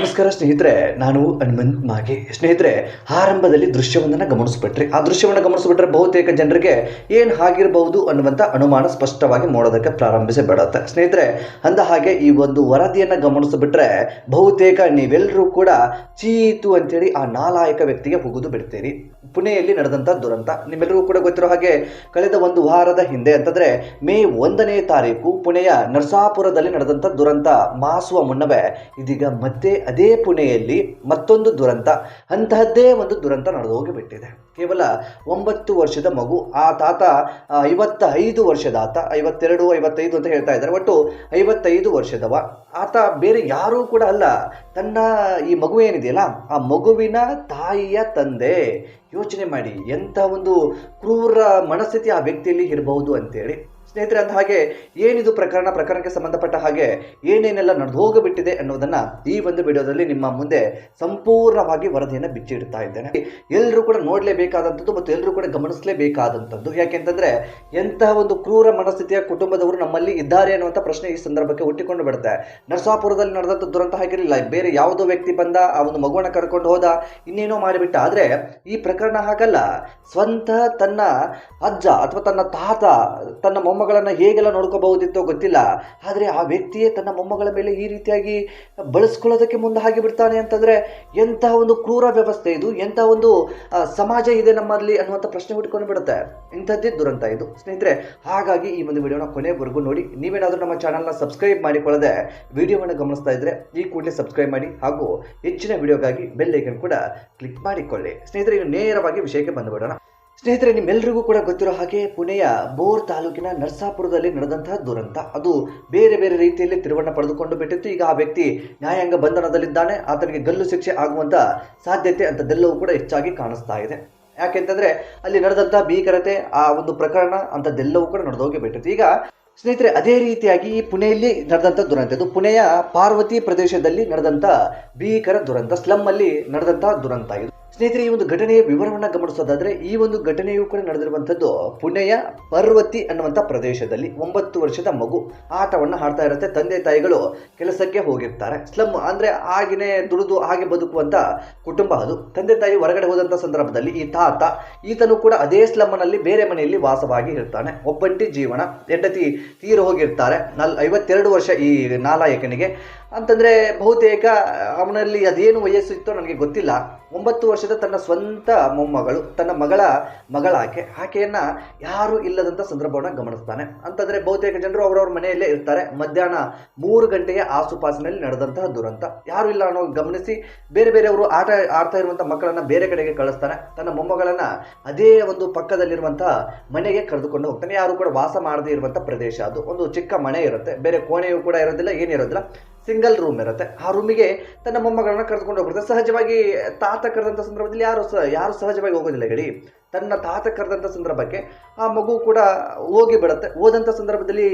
ನಮಸ್ಕಾರ ಸ್ನೇಹಿತರೆ, ನಾನು ಹನುಮಂತ್ ಮಾಗೆ. ಸ್ನೇಹಿತರೆ, ಆರಂಭದಲ್ಲಿ ದೃಶ್ಯವೊಂದನ್ನು ಗಮನಿಸ್ಬಿಟ್ರಿ. ಆ ದೃಶ್ಯವನ್ನು ಗಮನಿಸ್ಬಿಟ್ರೆ ಬಹುತೇಕ ಜನರಿಗೆ ಏನು ಆಗಿರಬಹುದು ಅನ್ನುವಂಥ ಅನುಮಾನ ಸ್ಪಷ್ಟವಾಗಿ ಮಾಡೋದಕ್ಕೆ ಪ್ರಾರಂಭಿಸಿ ಬಿಡುತ್ತೆ. ಸ್ನೇಹಿತರೆ, ಅಂದ ಹಾಗೆ ಈ ಒಂದು ವರದಿಯನ್ನು ಗಮನಿಸಿಬಿಟ್ರೆ ಬಹುತೇಕ ನೀವೆಲ್ಲರೂ ಕೂಡ ಚೀತು ಅಂತೇಳಿ ಆ ನಾಲಾಯಕ ವ್ಯಕ್ತಿಗೆ ಹೋಗುದು ಬಿಡ್ತೀರಿ. ಪುಣೆಯಲ್ಲಿ ನಡೆದಂಥ ದುರಂತ ನಿಮ್ಮೆಲ್ಲರಿಗೂ ಕೂಡ ಗೊತ್ತಿರೋ ಹಾಗೆ ಕಳೆದ ಒಂದು ವಾರದ ಹಿಂದೆ ಅಂತಂದ್ರೆ ಮೇ 1ನೇ ತಾರೀಕು ಪುಣೆಯ ನರಸಾಪುರದಲ್ಲಿ ನಡೆದಂಥ ದುರಂತ ಮಾಸುವ ಮುನ್ನವೇ ಇದೀಗ ಮತ್ತೆ ಅದೇ ಪುಣೆಯಲ್ಲಿ ಮತ್ತೊಂದು ದುರಂತ, ಅಂತಹದ್ದೇ ಒಂದು ದುರಂತ ನಡೆದು ಹೋಗಿಬಿಟ್ಟಿದೆ. ಕೇವಲ 9 ವರ್ಷದ ಮಗು. ಆ ತಾತ 55 ವರ್ಷದ ಆತ, 52 55 ಅಂತ ಹೇಳ್ತಾ ಇದ್ದಾರೆ, ಒಟ್ಟು 55 ವರ್ಷದವ ಆತ. ಬೇರೆ ಯಾರೂ ಕೂಡ ಅಲ್ಲ, ತನ್ನ ಈ ಮಗು ಏನಿದೆಯಲ್ಲ ಆ ಮಗುವಿನ ತಾಯಿಯ ತಂದೆ. ಯೋಚನೆ ಮಾಡಿ ಎಂಥ ಒಂದು ಕ್ರೂರ ಮನಸ್ಥಿತಿ ಆ ವ್ಯಕ್ತಿಯಲ್ಲಿ ಇರಬಹುದು ಅಂತೇಳಿ. ಸ್ನೇಹಿತರೆ, ಅಂತ ಹಾಗೆ ಏನಿದು ಪ್ರಕರಣಕ್ಕೆ ಸಂಬಂಧಪಟ್ಟ ಹಾಗೆ ಏನೇನೆಲ್ಲ ನಡೆದು ಹೋಗಿಬಿಟ್ಟಿದೆ ಅನ್ನೋದನ್ನ ಈ ಒಂದು ವಿಡಿಯೋದಲ್ಲಿ ನಿಮ್ಮ ಮುಂದೆ ಸಂಪೂರ್ಣವಾಗಿ ವರದಿಯನ್ನು ಬಿಚ್ಚಿಡ್ತಾ ಇದ್ದೇನೆ. ಎಲ್ಲರೂ ಕೂಡ ನೋಡಲೇಬೇಕಾದಂಥದ್ದು ಮತ್ತು ಎಲ್ಲರೂ ಕೂಡ ಗಮನಿಸಲೇಬೇಕಾದಂಥದ್ದು. ಯಾಕೆಂತಂದ್ರೆ ಎಂತಹ ಒಂದು ಕ್ರೂರ ಮನಸ್ಥಿತಿಯ ಕುಟುಂಬದವರು ನಮ್ಮಲ್ಲಿ ಇದ್ದಾರೆ ಅನ್ನುವಂಥ ಪ್ರಶ್ನೆ ಈ ಸಂದರ್ಭಕ್ಕೆ ಹುಟ್ಟಿಕೊಂಡು ಬಿಡುತ್ತೆ. ನರಸಾಪುರದಲ್ಲಿ ನಡೆದಂಥ ದುರಂತ ಹಾಗಿರಲಿಲ್ಲ. ಬೇರೆ ಯಾವುದೋ ವ್ಯಕ್ತಿ ಬಂದ, ಆ ಒಂದು ಮಗುವನ್ನು ಕರ್ಕೊಂಡು ಹೋದ, ಇನ್ನೇನೋ ಮಾಡಿಬಿಟ್ಟ. ಆದರೆ ಈ ಪ್ರಕರಣ ಹಾಗಲ್ಲ. ಸ್ವಂತ ತನ್ನ ಅಜ್ಜ ಅಥವಾ ತನ್ನ ತಾತ ತನ್ನ ಮೊಮ್ಮಗಳನ್ನು ಹೇಗೆಲ್ಲ ನೋಡ್ಕೋಬಹುದಿತ್ತೋ ಗೊತ್ತಿಲ್ಲ, ಆದರೆ ಆ ವ್ಯಕ್ತಿಯೇ ತನ್ನ ಮೊಮ್ಮಗಳ ಮೇಲೆ ಈ ರೀತಿಯಾಗಿ ಬಳಸ್ಕೊಳ್ಳೋದಕ್ಕೆ ಮುಂದೆ ಹಾಗೆ ಬಿಡ್ತಾನೆ ಅಂತಂದ್ರೆ ಎಂತಹ ಒಂದು ಕ್ರೂರ ವ್ಯವಸ್ಥೆ ಇದು, ಎಂತಹ ಒಂದು ಸಮಾಜ ಇದೆ ನಮ್ಮಲ್ಲಿ ಅನ್ನುವಂಥ ಪ್ರಶ್ನೆ ಹುಟ್ಕೊಂಡು ಬಿಡುತ್ತೆ. ಇಂಥದ್ದೇ ದುರಂತ ಇದು ಸ್ನೇಹಿತರೆ. ಹಾಗಾಗಿ ಈ ಒಂದು ವಿಡಿಯೋನ ಕೊನೆವರೆಗೂ ನೋಡಿ. ನೀವೇನಾದರೂ ನಮ್ಮ ಚಾನಲ್ನ ಸಬ್ಸ್ಕ್ರೈಬ್ ಮಾಡಿಕೊಳ್ಳದೆ ವಿಡಿಯೋವನ್ನು ಗಮನಿಸ್ತಾ ಇದ್ರೆ ಈ ಕೂಡಲೇ ಸಬ್ಸ್ಕ್ರೈಬ್ ಮಾಡಿ, ಹಾಗೂ ಹೆಚ್ಚಿನ ವಿಡಿಯೋಗಾಗಿ ಬೆಲ್ ಐಕನ್ ಕೂಡ ಕ್ಲಿಕ್ ಮಾಡಿಕೊಳ್ಳಿ. ಸ್ನೇಹಿತರೆ, ಇನ್ನು ನೇರವಾಗಿ ವಿಷಯಕ್ಕೆ ಬಂದುಬಿಡೋಣ. ಸ್ನೇಹಿತರೆ, ನಿಮ್ಮೆಲ್ಲರಿಗೂ ಕೂಡ ಗೊತ್ತಿರೋ ಹಾಗೆ ಪುಣೆಯ ಬೋರ್ ತಾಲೂಕಿನ ನರಸಾಪುರದಲ್ಲಿ ನಡೆದಂತಹ ದುರಂತ ಅದು ಬೇರೆ ಬೇರೆ ರೀತಿಯಲ್ಲಿ ತಿರುವನ್ನ ಪಡೆದುಕೊಂಡು ಬಿಟ್ಟಿತ್ತು. ಈಗ ಆ ವ್ಯಕ್ತಿ ನ್ಯಾಯಾಂಗ ಬಂಧನದಲ್ಲಿದ್ದಾನೆ. ಆತನಿಗೆ ಗಲ್ಲು ಶಿಕ್ಷೆ ಆಗುವಂತ ಸಾಧ್ಯತೆ ಅಂತದೆಲ್ಲವೂ ಕೂಡ ಹೆಚ್ಚಾಗಿ ಕಾಣಿಸ್ತಾ ಇದೆ. ಯಾಕೆಂತಂದ್ರೆ ಅಲ್ಲಿ ನಡೆದಂತಹ ಭೀಕರತೆ, ಆ ಒಂದು ಪ್ರಕರಣ ಅಂತದೆಲ್ಲವೂ ಕೂಡ ನಡೆದೋಗಿ ಬಿಟ್ಟಿತ್ತು. ಈಗ ಸ್ನೇಹಿತರೆ, ಅದೇ ರೀತಿಯಾಗಿ ಪುಣೆಯಲ್ಲಿ ನಡೆದಂಥ ದುರಂತ ಇದು. ಪುಣೆಯ ಪಾರ್ವತಿ ಪ್ರದೇಶದಲ್ಲಿ ನಡೆದಂಥ ಭೀಕರ ದುರಂತ, ಸ್ಲಮ್ ಅಲ್ಲಿ ನಡೆದಂತಹ ದುರಂತ ಇದು. ಸ್ನೇಹಿತರೆ, ಈ ಒಂದು ಘಟನೆಯ ವಿವರವನ್ನು ಗಮನಿಸೋದಾದ್ರೆ ಈ ಒಂದು ಘಟನೆಯೂ ಕೂಡ ನಡೆದಿರುವಂಥದ್ದು ಪುಣೆಯ ಪಾರ್ವತಿ ಅನ್ನುವಂಥ ಪ್ರದೇಶದಲ್ಲಿ. 9 ವರ್ಷದ ಮಗು ಆಟವನ್ನು ಆಡ್ತಾ ಇರುತ್ತೆ. ತಂದೆ ತಾಯಿಗಳು ಕೆಲಸಕ್ಕೆ ಹೋಗಿರ್ತಾರೆ. ಸ್ಲಮ್ ಅಂದ್ರೆ ಹಾಗೆನೆ ದುಡಿದು ಹಾಗೆ ಬದುಕುವಂತ ಕುಟುಂಬ ಅದು. ತಂದೆ ತಾಯಿ ಹೊರಗಡೆ ಹೋದಂಥ ಸಂದರ್ಭದಲ್ಲಿ ಈ ಈತನು ಕೂಡ ಅದೇ ಸ್ಲಮ್ನಲ್ಲಿ ಬೇರೆ ಮನೆಯಲ್ಲಿ ವಾಸವಾಗಿ ಇರ್ತಾನೆ. ಒಬ್ಬಂಟಿ ಜೀವನ. ಹೆಂಡತಿ ತೀರು ಹೋಗಿರ್ತಾರೆ. 52 ವರ್ಷ ಈ ನಾಲಾಯಕನಿಗೆ. ಅಂತಂದ್ರೆ ಬಹುತೇಕ ಅವನಲ್ಲಿ ಅದೇನು ವಯಸ್ಸು ಇತ್ತೋ ನನಗೆ ಗೊತ್ತಿಲ್ಲ. 9 ವರ್ಷದ ತನ್ನ ಸ್ವಂತ ಮೊಮ್ಮಗಳು, ತನ್ನ ಮಗಳಾಕೆ, ಆಕೆಯನ್ನ ಯಾರು ಇಲ್ಲದಂಥ ಸಂದರ್ಭವನ್ನು ಗಮನಿಸ್ತಾನೆ. ಅಂತಂದ್ರೆ ಬಹುತೇಕ ಜನರು ಅವರವ್ರ ಮನೆಯಲ್ಲೇ ಇರ್ತಾರೆ. ಮಧ್ಯಾಹ್ನ 3 ಗಂಟೆಯ ಆಸುಪಾಸಿನಲ್ಲಿ ನಡೆದಂತಹ ದುರಂತ. ಯಾರು ಇಲ್ಲ ಅನ್ನೋ ಗಮನಿಸಿ ಬೇರೆ ಬೇರೆಯವರು ಆಡ್ತಾ ಇರುವಂತಹ ಮಕ್ಕಳನ್ನ ಬೇರೆ ಕಡೆಗೆ ಕಳಿಸ್ತಾನೆ. ತನ್ನ ಮೊಮ್ಮಗಳನ್ನ ಅದೇ ಒಂದು ಪಕ್ಕದಲ್ಲಿರುವಂತಹ ಮನೆಗೆ ಕರೆದುಕೊಂಡು ಹೋಗ್ತಾನೆ. ಯಾರು ಕೂಡ ವಾಸ ಮಾಡದೇ ಇರುವಂತಹ ಪ್ರದೇಶ ಅದು. ಒಂದು ಚಿಕ್ಕ ಮನೆ ಇರುತ್ತೆ, ಬೇರೆ ಕೋಣೆಯೂ ಕೂಡ ಇರೋದಿಲ್ಲ, ಏನಿರೋದಿಲ್ಲ, ಸಿಂಗಲ್ ರೂಮ್ ಇರುತ್ತೆ. ಆ ರೂಮಿಗೆ ತನ್ನ ಮೊಮ್ಮಗಳನ್ನ ಕರೆದುಕೊಂಡು ಹೋಗ್ಬಿಡ್ತಾರೆ. ಸಹಜವಾಗಿ ತಾತ ಕರೆದಂಥ ಸಂದರ್ಭದಲ್ಲಿ ಯಾರು ಸಹಜವಾಗಿ ಹೋಗೋದಿಲ್ಲ ಹೇಳಿ. ತನ್ನ ತಾತ ಕರೆದಂಥ ಸಂದರ್ಭಕ್ಕೆ ಆ ಮಗು ಕೂಡ ಹೋಗಿ ಬಿಡುತ್ತೆ. ಹೋದಂಥ ಸಂದರ್ಭದಲ್ಲಿ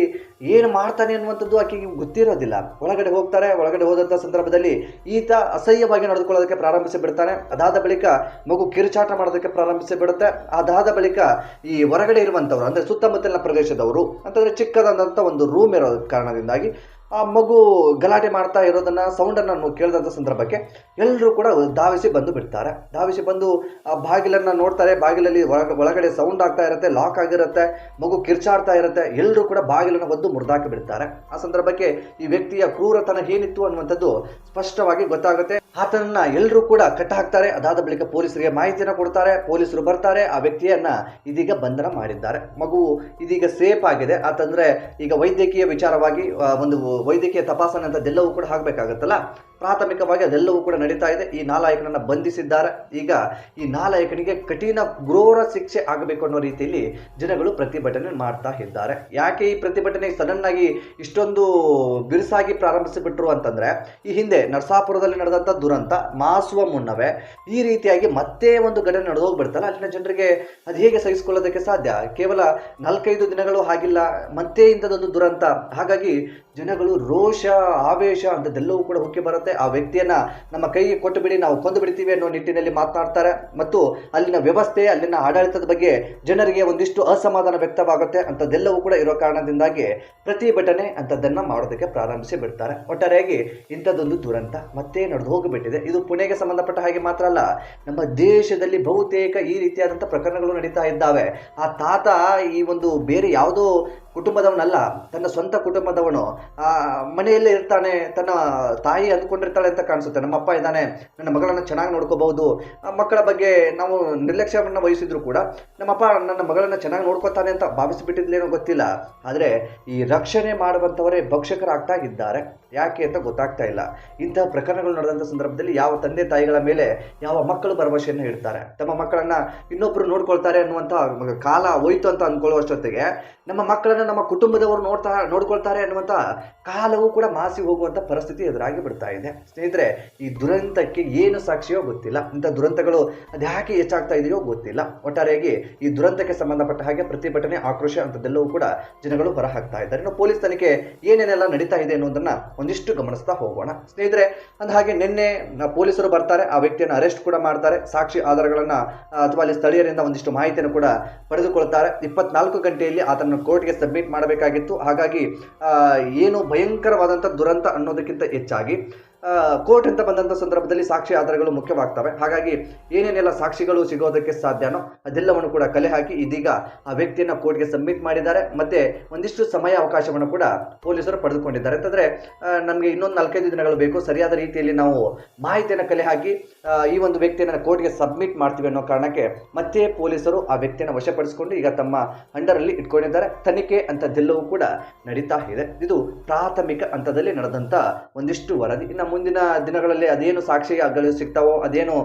ಏನು ಮಾಡ್ತಾನೆ ಅನ್ನುವಂಥದ್ದು ಆಕೆಗೆ ಗೊತ್ತಿರೋದಿಲ್ಲ. ಒಳಗಡೆ ಹೋಗ್ತಾರೆ. ಒಳಗಡೆ ಹೋದಂಥ ಸಂದರ್ಭದಲ್ಲಿ ಈತ ಅಸಹ್ಯವಾಗಿ ನಡೆದುಕೊಳ್ಳೋದಕ್ಕೆ ಪ್ರಾರಂಭಿಸಿ ಬಿಡ್ತಾನೆ. ಅದಾದ ಬಳಿಕ ಮಗು ಕಿರುಚಾಟ ಮಾಡೋದಕ್ಕೆ ಪ್ರಾರಂಭಿಸಿ ಬಿಡುತ್ತೆ. ಅದಾದ ಬಳಿಕ ಈ ಹೊರಗಡೆ ಇರುವಂಥವ್ರು ಅಂದ್ರೆ ಸುತ್ತಮುತ್ತಲಿನ ಪ್ರದೇಶದವರು ಅಂತಂದ್ರೆ ಚಿಕ್ಕದಾದಂಥ ಒಂದು ರೂಮ್ ಇರೋ ಕಾರಣದಿಂದಾಗಿ ಆ ಮಗು ಗಲಾಟೆ ಮಾಡ್ತಾ ಇರೋದನ್ನ ಸೌಂಡನ್ನು ಕೇಳಿದಂಥ ಸಂದರ್ಭಕ್ಕೆ ಎಲ್ಲರೂ ಕೂಡ ಧಾವಿಸಿ ಬಂದು ಬಿಡ್ತಾರೆ. ಧಾವಿಸಿ ಬಂದು ಆ ಬಾಗಿಲನ್ನು ನೋಡ್ತಾರೆ. ಬಾಗಿಲಲ್ಲಿ ಒಳಗಡೆ ಸೌಂಡ್ ಆಗ್ತಾ ಇರುತ್ತೆ, ಲಾಕ್ ಆಗಿರುತ್ತೆ, ಮಗು ಕಿರ್ಚಾಡ್ತಾ ಇರುತ್ತೆ. ಎಲ್ಲರೂ ಕೂಡ ಬಾಗಿಲನ್ನು ಒದ್ದು ಮುರಿದಾಕಿ ಬಿಡ್ತಾರೆ. ಆ ಸಂದರ್ಭಕ್ಕೆ ಈ ವ್ಯಕ್ತಿಯ ಕ್ರೂರತನ ಏನಿತ್ತು ಅನ್ನುವಂಥದ್ದು ಸ್ಪಷ್ಟವಾಗಿ ಗೊತ್ತಾಗುತ್ತೆ. ಆತನನ್ನ ಎಲ್ಲರೂ ಕೂಡ ಕಟ್ಟ ಹಾಕ್ತಾರೆ. ಅದಾದ ಬಳಿಕ ಪೊಲೀಸರಿಗೆ ಮಾಹಿತಿಯನ್ನು ಕೊಡ್ತಾರೆ. ಪೊಲೀಸರು ಬರ್ತಾರೆ. ಆ ವ್ಯಕ್ತಿಯನ್ನ ಇದೀಗ ಬಂಧನ ಮಾಡಿದ್ದಾರೆ. ಮಗು ಇದೀಗ ಸೇಫ್ ಆಗಿದೆ. ಆತಂದ್ರೆ ಈಗ ವೈದ್ಯಕೀಯ ವಿಚಾರವಾಗಿ ಒಂದು ವೈದ್ಯಕೀಯ ತಪಾಸಣೆ ಅಂತದೆಲ್ಲವೂ ಕೂಡ ಆಗಬೇಕಾಗತ್ತಲ್ಲ. ಪ್ರಾಥಮಿಕವಾಗಿ ಅದೆಲ್ಲವೂ ಕೂಡ ನಡೀತಾ ಇದೆ. ಈ ನಾಲಾಯಕನನ್ನ ಬಂಧಿಸಿದ್ದಾರೆ. ಈಗ ಈ ನಾಲಾಯಕನಿಗೆ ಕಠಿಣ ಕ್ರೂರ ಶಿಕ್ಷೆ ಆಗಬೇಕು ಅನ್ನೋ ರೀತಿಯಲ್ಲಿ ಜನಗಳು ಪ್ರತಿಭಟನೆ ಮಾಡ್ತಾ ಇದ್ದಾರೆ. ಯಾಕೆ ಈ ಪ್ರತಿಭಟನೆ ಸಡನ್ ಆಗಿ ಇಷ್ಟೊಂದು ಬಿರುಸಾಗಿ ಪ್ರಾರಂಭಿಸಿಬಿಟ್ರು ಅಂತಂದ್ರೆ ಈ ಹಿಂದೆ ನರಸಾಪುರದಲ್ಲಿ ನಡೆದಂಥ ದುರಂತ ಮಾಸುವ ಮುನ್ನವೇ ಈ ರೀತಿಯಾಗಿ ಮತ್ತೆ ಒಂದು ಘಟನೆ ನಡೆದೋಗ್ಬಿಡ್ತಲ್ಲ, ಅಲ್ಲಿನ ಜನರಿಗೆ ಅದು ಹೇಗೆ ಸಹಿಸಿಕೊಳ್ಳೋದಕ್ಕೆ ಸಾಧ್ಯ? ಕೇವಲ 4-5 ದಿನಗಳು ಆಗಿಲ್ಲ, ಮತ್ತೆ ಇಂಥದ್ದೊಂದು ದುರಂತ. ಹಾಗಾಗಿ ಜನಗಳು ರೋಷ, ಆವೇಶ ಅಂತದೆಲ್ಲವೂ ಕೂಡ ಹುಕ್ಕಿ ಬರುತ್ತೆ. ಮಾಡುತ್ತೆ. ಆ ವ್ಯಕ್ತಿಯನ್ನ ನಮ್ಮ ಕೈಗೆ ಕೊಟ್ಟು ಬಿಡಿ, ನಾವು ಕೊಂದು ಬಿಡ್ತೀವಿ ಅನ್ನೋ ನಿಟ್ಟಿನಲ್ಲಿ ಮಾತನಾಡ್ತಾರೆ ಮತ್ತು ಅಲ್ಲಿನ ವ್ಯವಸ್ಥೆ, ಅಲ್ಲಿನ ಆಡಳಿತದ ಬಗ್ಗೆ ಜನರಿಗೆ ಒಂದಿಷ್ಟು ಅಸಮಾಧಾನ ವ್ಯಕ್ತವಾಗುತ್ತೆ. ಅಂಥದ್ದೆಲ್ಲವೂ ಕೂಡ ಇರೋ ಕಾರಣದಿಂದಾಗಿ ಪ್ರತಿಭಟನೆ ಅಂಥದ್ದನ್ನ ಮಾಡೋದಕ್ಕೆ ಪ್ರಾರಂಭಿಸಿ ಬಿಡ್ತಾರೆ. ಒಟ್ಟಾರೆಯಾಗಿ ಇಂಥದ್ದೊಂದು ದುರಂತ ಮತ್ತೆ ನಡೆದು ಹೋಗಿಬಿಟ್ಟಿದೆ. ಇದು ಪುಣೆಗೆ ಸಂಬಂಧಪಟ್ಟ ಹಾಗೆ ಮಾತ್ರ ಅಲ್ಲ, ನಮ್ಮ ದೇಶದಲ್ಲಿ ಬಹುತೇಕ ಈ ರೀತಿಯಾದಂಥ ಪ್ರಕರಣಗಳು ನಡೀತಾ ಇದ್ದಾವೆ. ಆ ತಾತ ಈ ಒಂದು ಬೇರೆ ಯಾವುದೋ ಕುಟುಂಬದವನಲ್ಲ, ತನ್ನ ಸ್ವಂತ ಕುಟುಂಬದವನು. ಮನೆಯಲ್ಲೇ ಇರ್ತಾನೆ, ತನ್ನ ತಾಯಿ ಅಂದ್ಕೊಂಡಿರ್ತಾಳೆ ಅಂತ ಕಾಣಿಸುತ್ತೆ. ನಮ್ಮಪ್ಪ ಇದ್ದಾನೆ, ನನ್ನ ಮಗಳನ್ನು ಚೆನ್ನಾಗಿ ನೋಡ್ಕೋಬಹುದು. ಮಕ್ಕಳ ಬಗ್ಗೆ ನಾವು ನಿರ್ಲಕ್ಷ್ಯವನ್ನು ವಹಿಸಿದ್ರು ಕೂಡ ನಮ್ಮಪ್ಪ ನನ್ನ ಮಗಳನ್ನು ಚೆನ್ನಾಗಿ ನೋಡ್ಕೋತಾನೆ ಅಂತ ಭಾವಿಸಿಬಿಟ್ಟಿದ್ಲೇನೋ ಗೊತ್ತಿಲ್ಲ. ಆದರೆ ಈ ರಕ್ಷಣೆ ಮಾಡುವಂಥವರೇ ಭಕ್ಷಕರಾಗ್ತಾ ಇದ್ದಾರೆ. ಯಾಕೆ ಅಂತ ಗೊತ್ತಾಗ್ತಾ ಇಲ್ಲ. ಇಂತಹ ಪ್ರಕರಣಗಳು ನಡೆದಂಥ ಸಂದರ್ಭದಲ್ಲಿ ಯಾವ ತಂದೆ ತಾಯಿಗಳ ಮೇಲೆ ಯಾವ ಮಕ್ಕಳು ಭರವಸೆಯನ್ನು ಇಡ್ತಾರೆ, ತಮ್ಮ ಮಕ್ಕಳನ್ನ ಇನ್ನೊಬ್ರು ನೋಡ್ಕೊಳ್ತಾರೆ ಅನ್ನುವಂಥ ಕಾಲ ಹೋಯ್ತು ಅಂತ ಅಂದ್ಕೊಳ್ಳುವಷ್ಟೊತ್ತಿಗೆ ನಮ್ಮ ಮಕ್ಕಳನ್ನ ನಮ್ಮ ಕುಟುಂಬದವರು ನೋಡ್ಕೊಳ್ತಾರೆ ಅನ್ನುವಂಥ ಕಾಲವೂ ಕೂಡ ಮಾಸಿ ಹೋಗುವಂಥ ಪರಿಸ್ಥಿತಿ ಎದುರಾಗಿ ಬಿಡ್ತಾ ಇದೆ. ಸ್ನೇಹಿತರೆ, ಈ ದುರಂತಕ್ಕೆ ಏನು ಸಾಕ್ಷಿಯೋ ಗೊತ್ತಿಲ್ಲ. ಇಂಥ ದುರಂತಗಳು ಅದ್ಯಾಕೆ ಹೆಚ್ಚಾಗ್ತಾ ಇದೆಯೋ ಗೊತ್ತಿಲ್ಲ. ಒಟ್ಟಾರೆಯಾಗಿ ಈ ದುರಂತಕ್ಕೆ ಸಂಬಂಧಪಟ್ಟ ಹಾಗೆ ಪ್ರತಿಭಟನೆ, ಆಕ್ರೋಶ ಅಂಥದ್ದೆಲ್ಲವೂ ಕೂಡ ಜನಗಳು ಹೊರಹಾಕ್ತಾ ಇದ್ದಾರೆ. ಇನ್ನು ಪೊಲೀಸ್ ತನಿಖೆ ಏನೇನೆಲ್ಲ ನಡೀತಾ ಇದೆ ಅನ್ನೋದನ್ನ ಒಂದಿಷ್ಟು ಗಮನಿಸ್ತಾ ಹೋಗೋಣ. ಸ್ನೇಹಿತರೆ, ಅಂದ ಹಾಗೆ ನಿನ್ನೆ ಪೊಲೀಸರು ಬರ್ತಾರೆ, ಆ ವ್ಯಕ್ತಿಯನ್ನು ಅರೆಸ್ಟ್ ಕೂಡ ಮಾಡ್ತಾರೆ. ಸಾಕ್ಷಿ ಆಧಾರಗಳನ್ನ ಅಥವಾ ಅಲ್ಲಿ ಸ್ಥಳೀಯರಿಂದ ಒಂದಿಷ್ಟು ಮಾಹಿತಿಯನ್ನು ಕೂಡ ಪಡೆದುಕೊಳ್ತಾರೆ. 24 ಗಂಟೆಯಲ್ಲಿ ಆತನ ಕೋರ್ಟ್ಗೆ ಸಬ್ಮಿಟ್ ಮಾಡಬೇಕಾಗಿತ್ತು. ಹಾಗಾಗಿ ಏನು ಭಯಂಕರವಾದಂಥ ದುರಂತ ಅನ್ನೋದಕ್ಕಿಂತ ಹೆಚ್ಚಾಗಿ ಕೋರ್ಟ್ ಅಂತ ಬಂದಂಥ ಸಂದರ್ಭದಲ್ಲಿ ಸಾಕ್ಷಿ ಆಧಾರಗಳು ಮುಖ್ಯವಾಗ್ತವೆ. ಹಾಗಾಗಿ ಏನೇನೆಲ್ಲ ಸಾಕ್ಷಿಗಳು ಸಿಗೋದಕ್ಕೆ ಸಾಧ್ಯನೋ ಅದೆಲ್ಲವನ್ನು ಕೂಡ ಕಲೆ ಹಾಕಿ ಇದೀಗ ಆ ವ್ಯಕ್ತಿಯನ್ನು ಕೋರ್ಟ್ಗೆ ಸಬ್ಮಿಟ್ ಮಾಡಿದ್ದಾರೆ. ಮತ್ತೆ ಒಂದಿಷ್ಟು ಸಮಯ ಅವಕಾಶವನ್ನು ಕೂಡ ಪೊಲೀಸರು ಪಡೆದುಕೊಂಡಿದ್ದಾರೆ. ಅಂತಂದರೆ ನಮಗೆ ಇನ್ನೊಂದು 4-5 ದಿನಗಳು ಬೇಕು, ಸರಿಯಾದ ರೀತಿಯಲ್ಲಿ ನಾವು ಮಾಹಿತಿಯನ್ನು ಕಲೆ ಹಾಕಿ ಈ ಒಂದು ವ್ಯಕ್ತಿಯನ್ನು ಕೋರ್ಟ್ಗೆ ಸಬ್ಮಿಟ್ ಮಾಡ್ತೀವಿ ಅನ್ನೋ ಕಾರಣಕ್ಕೆ ಮತ್ತೆ ಪೊಲೀಸರು ಆ ವ್ಯಕ್ತಿಯನ್ನು ವಶಪಡಿಸಿಕೊಂಡು ಈಗ ತಮ್ಮ ಅಂಡರಲ್ಲಿ ಇಟ್ಕೊಂಡಿದ್ದಾರೆ. ತನಿಖೆ ಅಂಥದ್ದೆಲ್ಲವೂ ಕೂಡ ನಡೀತಾ ಇದೆ. ಇದು ಪ್ರಾಥಮಿಕ ಹಂತದಲ್ಲಿ ನಡೆದಂಥ ಒಂದಿಷ್ಟು ವರದಿ. ಇನ್ನು ಮುಂದಿನ ದಿನಗಳಲ್ಲಿ ಅದೇನು ಸಾಕ್ಷಿಗಳು ಸಿಗ್ತಾವೋ, ಅದೇನು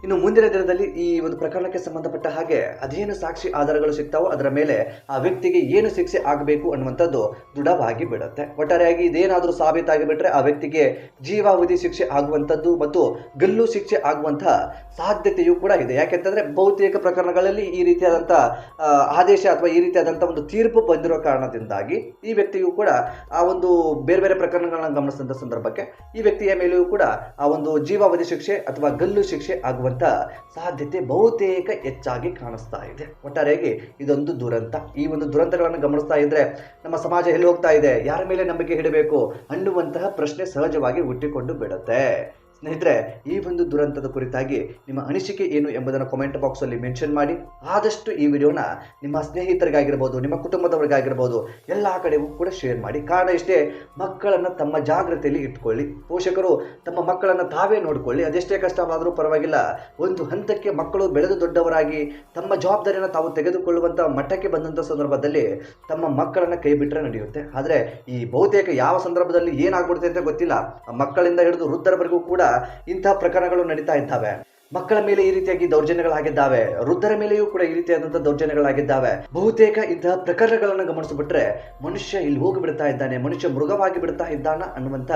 ಇನ್ನು ಮುಂದಿನ ದಿನದಲ್ಲಿ ಈ ಒಂದು ಪ್ರಕರಣಕ್ಕೆ ಸಂಬಂಧಪಟ್ಟ ಹಾಗೆ ಅದೇನು ಸಾಕ್ಷಿ ಆಧಾರಗಳು ಸಿಗ್ತಾವೋ ಅದರ ಮೇಲೆ ಆ ವ್ಯಕ್ತಿಗೆ ಏನು ಶಿಕ್ಷೆ ಆಗಬೇಕು ಅನ್ನುವಂಥದ್ದು ದೃಢವಾಗಿ ಬಿಡುತ್ತೆ. ಒಟ್ಟಾರೆಯಾಗಿ ಇದೇನಾದರೂ ಸಾಬೀತಾಗಿಬಿಟ್ರೆ ಆ ವ್ಯಕ್ತಿಗೆ ಜೀವಾವಧಿ ಶಿಕ್ಷೆ ಆಗುವಂಥದ್ದು ಮತ್ತು ಗಲ್ಲು ಶಿಕ್ಷೆ ಆಗುವಂತಹ ಸಾಧ್ಯತೆಯೂ ಕೂಡ ಇದೆ. ಯಾಕೆಂತಂದ್ರೆ ಬಹುತೇಕ ಪ್ರಕರಣಗಳಲ್ಲಿ ಈ ರೀತಿಯಾದಂಥ ಆದೇಶ ಅಥವಾ ಈ ರೀತಿಯಾದಂಥ ಒಂದು ತೀರ್ಪು ಬಂದಿರೋ ಕಾರಣದಿಂದಾಗಿ ಈ ವ್ಯಕ್ತಿಯೂ ಕೂಡ ಆ ಒಂದು ಬೇರೆ ಬೇರೆ ಪ್ರಕರಣಗಳನ್ನ ಗಮನಿಸಿದಂಥ ಸಂದರ್ಭಕ್ಕೆ ಈ ವ್ಯಕ್ತಿಯ ಮೇಲೆಯೂ ಕೂಡ ಆ ಒಂದು ಜೀವಾವಧಿ ಶಿಕ್ಷೆ ಅಥವಾ ಗಲ್ಲು ಶಿಕ್ಷೆ ಆಗುವಂಥ ಸಾಧ್ಯತೆ ಬಹುತೇಕ ಹೆಚ್ಚಾಗಿ ಕಾಣಿಸ್ತಾ ಇದೆ. ಒಟ್ಟಾರೆಯಾಗಿ ಇದೊಂದು ದುರಂತ. ಈ ಒಂದು ದುರಂತಗಳನ್ನು ಗಮನಿಸ್ತಾ ಇದ್ರೆ ನಮ್ಮ ಸಮಾಜ ಎಲ್ಲಿ ಹೋಗ್ತಾ ಇದೆ, ಯಾರ ಮೇಲೆ ನಂಬಿಕೆ ಇಡಬೇಕು ಅನ್ನುವಂತಹ ಪ್ರಶ್ನೆ ಸಹಜವಾಗಿ ಹುಟ್ಟಿಕೊಂಡು ಬಿಡುತ್ತೆ. ಸ್ನೇಹಿತರೆ, ಈ ಒಂದು ದುರಂತದ ಕುರಿತಾಗಿ ನಿಮ್ಮ ಅನಿಸಿಕೆ ಏನು ಎಂಬುದನ್ನು ಕಾಮೆಂಟ್ ಬಾಕ್ಸಲ್ಲಿ ಮೆನ್ಷನ್ ಮಾಡಿ. ಆದಷ್ಟು ಈ ವಿಡಿಯೋನ ನಿಮ್ಮ ಸ್ನೇಹಿತರಿಗಾಗಿರ್ಬೋದು, ನಿಮ್ಮ ಕುಟುಂಬದವರಿಗಾಗಿರ್ಬೋದು ಎಲ್ಲ ಕಡೆಗೂ ಕೂಡ ಶೇರ್ ಮಾಡಿ. ಕಾರಣ ಇಷ್ಟೇ, ಮಕ್ಕಳನ್ನು ತಮ್ಮ ಜಾಗ್ರತೆಯಲ್ಲಿ ಇಟ್ಕೊಳ್ಳಿ. ಪೋಷಕರು ತಮ್ಮ ಮಕ್ಕಳನ್ನು ತಾವೇ ನೋಡಿಕೊಳ್ಳಿ. ಅದೆಷ್ಟೇ ಕಷ್ಟವಾದರೂ ಪರವಾಗಿಲ್ಲ, ಒಂದು ಹಂತಕ್ಕೆ ಮಕ್ಕಳು ಬೆಳೆದು ದೊಡ್ಡವರಾಗಿ ತಮ್ಮ ಜವಾಬ್ದಾರಿಯನ್ನು ತಾವು ತೆಗೆದುಕೊಳ್ಳುವಂಥ ಮಟ್ಟಕ್ಕೆ ಬಂದಂಥ ಸಂದರ್ಭದಲ್ಲಿ ತಮ್ಮ ಮಕ್ಕಳನ್ನು ಕೈ ಬಿಟ್ಟರೆ ನಡೆಯುತ್ತೆ. ಆದರೆ ಈ ಬಹುತೇಕ ಯಾವ ಸಂದರ್ಭದಲ್ಲಿ ಏನಾಗ್ಬಿಡುತ್ತೆ ಅಂತ ಗೊತ್ತಿಲ್ಲ. ಮಕ್ಕಳಿಂದ ಹಿಡಿದು ವೃದ್ಧರವರೆಗೂ ಕೂಡ ಇಂತಹ ಪ್ರಕರಣಗಳು ನಡೀತಾ ಇದ್ದಾವೆ. ಮಕ್ಕಳ ಮೇಲೆ ಈ ರೀತಿಯಾಗಿ ದೌರ್ಜನ್ಯಗಳಾಗಿದ್ದಾವೆ, ವೃದ್ಧರ ಮೇಲೆಯೂ ಕೂಡ ಈ ರೀತಿಯಾದಂತಹ ದೌರ್ಜನ್ಯಗಳಾಗಿದ್ದಾವೆ. ಬಹುತೇಕ ಇಂತಹ ಪ್ರಕರಣಗಳನ್ನು ಗಮನಿಸಿಬಿಟ್ರೆ ಮನುಷ್ಯ ಇಲ್ಲಿ ಹೋಗಿ ಬಿಡ್ತಾ ಇದ್ದಾನೆ, ಮನುಷ್ಯ ಮೃಗವಾಗಿ ಬಿಡ್ತಾ ಇದ್ದಾನ ಅನ್ನುವಂಥ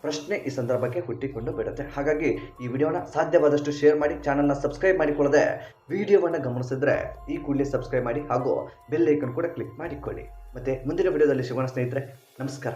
ಪ್ರಶ್ನೆ ಈ ಸಂದರ್ಭಕ್ಕೆ ಹುಟ್ಟಿಕೊಂಡು ಬಿಡುತ್ತೆ. ಹಾಗಾಗಿ ಈ ವಿಡಿಯೋನ ಸಾಧ್ಯವಾದಷ್ಟು ಶೇರ್ ಮಾಡಿ, ಚಾನಲ್ನ ಸಬ್ಸ್ಕ್ರೈಬ್ ಮಾಡಿಕೊಳ್ಳದೆ ವಿಡಿಯೋವನ್ನು ಗಮನಿಸಿದ್ರೆ ಈ ಕೂಡಲೇ ಸಬ್ಸ್ಕ್ರೈಬ್ ಮಾಡಿ ಹಾಗೂ ಬೆಲ್ ಐಕನ್ ಕೂಡ ಕ್ಲಿಕ್ ಮಾಡಿಕೊಳ್ಳಿ. ಮತ್ತೆ ಮುಂದಿನ ವಿಡಿಯೋದಲ್ಲಿ ಸಿಗೋಣ ಸ್ನೇಹಿತರೆ. ನಮಸ್ಕಾರ.